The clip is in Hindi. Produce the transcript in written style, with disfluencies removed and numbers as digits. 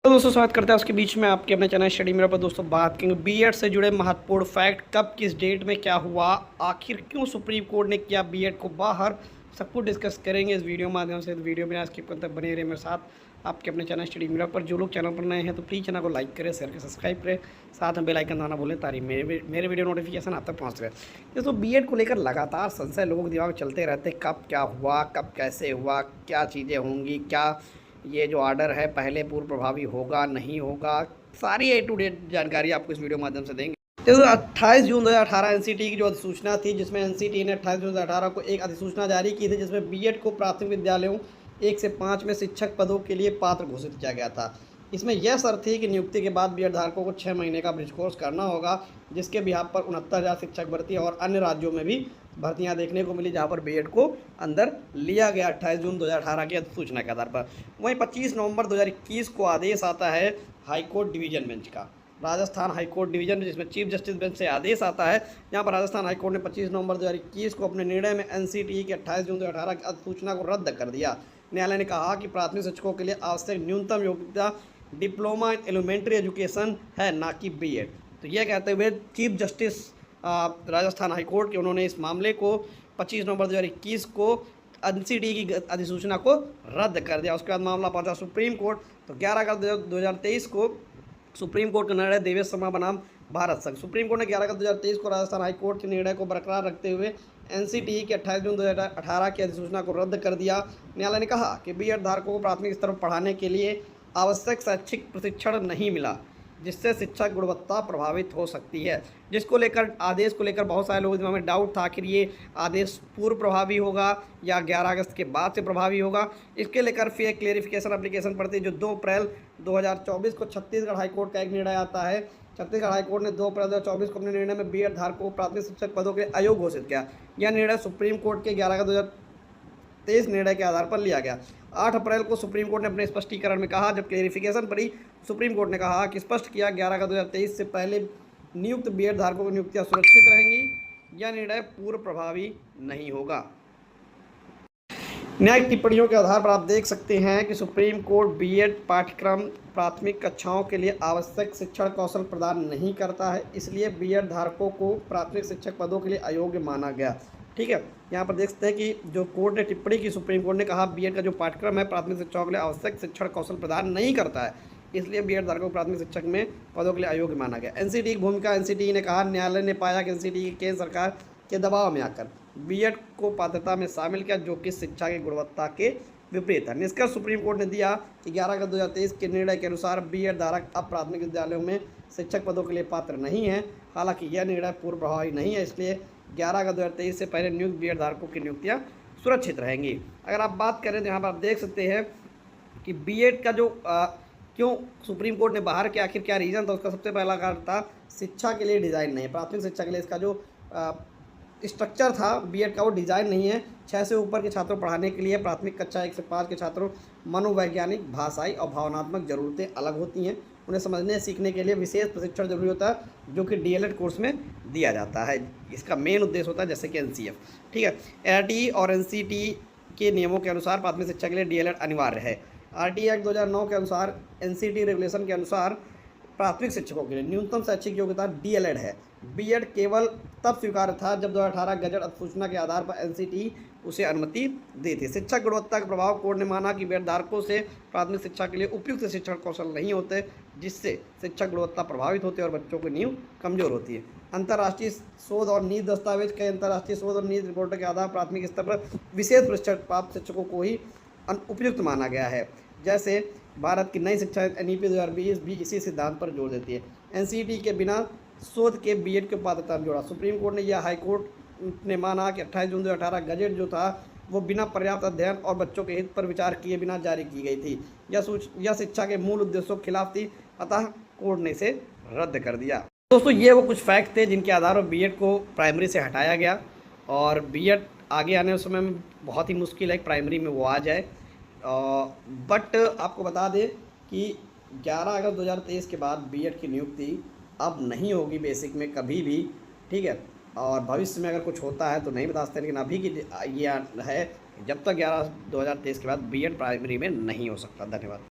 तो दोस्तों स्वागत करते हैं उसके बीच में आपके अपने चैनल स्टडी मेरा पर। दोस्तों बात करेंगे बीएड से जुड़े महत्वपूर्ण फैक्ट, कब किस डेट में क्या हुआ, आखिर क्यों सुप्रीम कोर्ट ने किया बीएड को बाहर, सब कुछ डिस्कस करेंगे इस वीडियो माध्यम से। तो वीडियो में स्किप करते बने रहे मेरे साथ आपके अपने चैनल स्टडी मेरा पर। जो लोग चैनल पर नए हैं तो प्लीज़ चैनल को लाइक करें, शेयर करें, सब्सक्राइब करें, साथ में बेल आइकन दबाना भूलें ताकि मेरे वीडियो नोटिफिकेशन आप तक पहुँच रहे। दोस्तों बीएड को लेकर लगातार संशय लोगों के दिमाग में चलते रहते, कब क्या हुआ, कब कैसे हुआ, क्या चीज़ें होंगी, क्या ये जो ऑर्डर है पहले पूर्व प्रभावी होगा नहीं होगा, सारी ए टू डेट जानकारी आपको इस वीडियो माध्यम से देंगे। तो 28 जून 2018 एनसीटी की जो अधिसूचना थी, जिसमें एनसीटी ने 28 जून 2018 को एक अधिसूचना जारी की थी, जिसमें बीएड को प्राथमिक विद्यालयों 1 से 5 में शिक्षक पदों के लिए पात्र घोषित किया गया था। इसमें यह शर्त थी कि नियुक्ति के बाद बीएड धारकों को 6 महीने का ब्रिज कोर्स करना होगा, जिसके बिहाफ पर 69,000 शिक्षक भर्ती और अन्य राज्यों में भी भर्तियां देखने को मिली, जहां पर बीएड को अंदर लिया गया 28 जून 2018 की अधिसूचना के आधार पर। वहीं 25 नवंबर 2021 को आदेश आता है हाईकोर्ट डिवीजन बेंच का, राजस्थान हाईकोर्ट डिवीजन, जिसमें चीफ जस्टिस बेंच से आदेश आता है, जहां पर राजस्थान हाईकोर्ट ने 25 नवंबर 2021 को अपने निर्णय में एनसीटी की 28 जून 2018 की अधिसूचना को रद्द कर दिया। न्यायालय ने कहा कि प्राथमिक शिक्षकों के लिए आवश्यक न्यूनतम योग्यता डिप्लोमा इन एलिमेंट्री एजुकेशन है, ना कि बीएड। तो यह कहते हुए चीफ जस्टिस राजस्थान हाईकोर्ट के उन्होंने इस मामले को 25 नवंबर 2021 को एनसीटी की अधिसूचना को रद्द कर दिया। उसके बाद मामला पहुंचा सुप्रीम कोर्ट। तो 11 अगस्त 2023 को सुप्रीम कोर्ट का निर्णय देवेश शर्मा बनाम भारत संघ। सुप्रीम कोर्ट ने 11 अगस्त 2023 को राजस्थान हाईकोर्ट के निर्णय को बरकरार रखते हुए एनसीटी के 28 जून 2018 की अधिसूचना को रद्द कर दिया। न्यायालय ने कहा कि बीएड धारकों को प्राथमिक स्तर पर पढ़ाने के लिए आवश्यक शैक्षिक प्रशिक्षण नहीं मिला, जिससे शिक्षा गुणवत्ता प्रभावित हो सकती है। जिसको लेकर आदेश को लेकर बहुत सारे लोगों के दिमाग में डाउट था कि ये आदेश पूर्व प्रभावी होगा या 11 अगस्त के बाद से प्रभावी होगा। इसके लेकर फिर एक क्लेरिफिकेशन एप्लीकेशन पड़ती है, जो 2 अप्रैल 2024 को छत्तीसगढ़ हाईकोर्ट का एक निर्णय आता है। छत्तीसगढ़ हाईकोर्ट ने 2 अप्रैल 2024 को अपने निर्णय में बीएड धारकों को प्राथमिक शिक्षक पदों के लिए अयोग्य घोषित किया। यह निर्णय सुप्रीम कोर्ट के 11 अगस्त 2023 निर्णय के आधार पर लिया गया। 8 अप्रैल को सुप्रीम कोर्ट ने अपने स्पष्टीकरण में कहा, जब क्लेरिफिकेशन पड़ी, सुप्रीम कोर्ट ने कहा कि स्पष्ट किया 11 अगस्त 2023 से पहले नियुक्त बीएड धारकों की नियुक्तियां सुरक्षित रहेंगी। यह निर्णय पूर्व प्रभावी नहीं होगा। न्यायिक टिप्पणियों के आधार पर आप देख सकते हैं कि सुप्रीम कोर्ट बीएड पाठ्यक्रम प्राथमिक कक्षाओं के लिए आवश्यक शिक्षण कौशल प्रदान नहीं करता है, इसलिए बीएड धारकों को प्राथमिक शिक्षक पदों के लिए अयोग्य माना गया। ठीक है, यहाँ पर देख सकते हैं कि जो कोर्ट ने टिप्पणी की, सुप्रीम कोर्ट ने कहा बीएड का जो पाठ्यक्रम है प्राथमिक शिक्षकों के लिए आवश्यक शिक्षण कौशल प्रदान नहीं करता है, इसलिए बीएड धारकों को प्राथमिक शिक्षक में पदों के लिए अयोग्य माना गया। एनसीटी की भूमिका, एनसीटी ने कहा न्यायालय ने पाया कि एनसीटी की केंद्र सरकार के दबाव में आकर बीएड को पात्रता में शामिल किया, जो कि शिक्षा की गुणवत्ता के विपरीत है। निष्कर्ष सुप्रीम कोर्ट ने दिया कि 11 अगस्त 2023 के निर्णय के अनुसार बीएड धारक अब प्राथमिक विद्यालयों में शिक्षक पदों के लिए पात्र नहीं है। हालांकि यह निर्णय पूर्व प्रभावी नहीं है, इसलिए 11 अगस्त 2023 से पहले नियुक्त बीएड धारकों की नियुक्तियां सुरक्षित रहेंगी। अगर आप बात करें तो यहाँ पर आप देख सकते हैं कि बीएड का जो क्यों सुप्रीम कोर्ट ने बाहर किया, आखिर क्या रीज़न था, उसका सबसे पहला कारण था शिक्षा के लिए डिज़ाइन नहीं है। प्राथमिक शिक्षा के लिए इसका जो स्ट्रक्चर था बीएड का, वो डिज़ाइन नहीं है। 6 से ऊपर के छात्रों पढ़ाने के लिए प्राथमिक कक्षा 1 से 5 के छात्रों मनोवैज्ञानिक, भाषाई और भावनात्मक ज़रूरतें अलग होती हैं। उन्हें समझने सीखने के लिए विशेष प्रशिक्षण जरूरी होता है, जो कि डीएलएड कोर्स में दिया जाता है। इसका मेन उद्देश्य होता है जैसे कि एनसीएफ। ठीक है, आरटीई और एनसीटी के नियमों के अनुसार प्राथमिक शिक्षा के लिए डीएलएड अनिवार्य है। आरटीई एक्ट 2009 के अनुसार, एनसीटी रेगुलेशन के अनुसार प्राथमिक शिक्षकों के लिए न्यूनतम शैक्षिक योग्यता डीएलएड है। बीएड केवल तब स्वीकार्य था जब 2018 गजट अधिसूचना के आधार पर एनसीटी उसे अनुमति दी थी। शिक्षक गुणवत्ता का प्रभाव, कोर्ट ने माना कि बीएड धारकों से प्राथमिक शिक्षा के लिए उपयुक्त शिक्षण कौशल नहीं होते, जिससे शिक्षक गुणवत्ता प्रभावित होती है और बच्चों की नींव कमजोर होती है। अंतर्राष्ट्रीय शोध और नीति दस्तावेज, कई अंतर्राष्ट्रीय शोध और नीति रिपोर्टों के आधार पर प्राथमिक स्तर पर विशेष प्रशिक्षण प्राप्त शिक्षकों को ही उपयुक्त माना गया है। जैसे भारत की नई शिक्षा एनईपी 2020 भी इसी सिद्धांत पर जोर देती है। एनसीटी के बिना शोध के बीएड के पात्रता में जोड़ा। सुप्रीम कोर्ट ने यह हाईकोर्ट ने माना कि 28 जून 2018 गजट जो था वो बिना पर्याप्त अध्ययन और बच्चों के हित पर विचार किए बिना जारी की गई थी। यह शिक्षा के मूल उद्देश्यों के खिलाफ थी, अतः कोर्ट ने इसे रद्द कर दिया। दोस्तों ये वो कुछ फैक्ट थे जिनके आधार पर बीएड को प्राइमरी से हटाया गया, और बीएड आगे आने समय में बहुत ही मुश्किल है प्राइमरी में वो आ जाए। बट आपको बता दें कि 11 अगस्त 2023 के बाद बीएड की नियुक्ति अब नहीं होगी बेसिक में कभी भी। ठीक है, और भविष्य में अगर कुछ होता है तो नहीं बता सकते, लेकिन अभी की ये है जब तक 11 2023 के बाद बीएड प्राइमरी में नहीं हो सकता। धन्यवाद।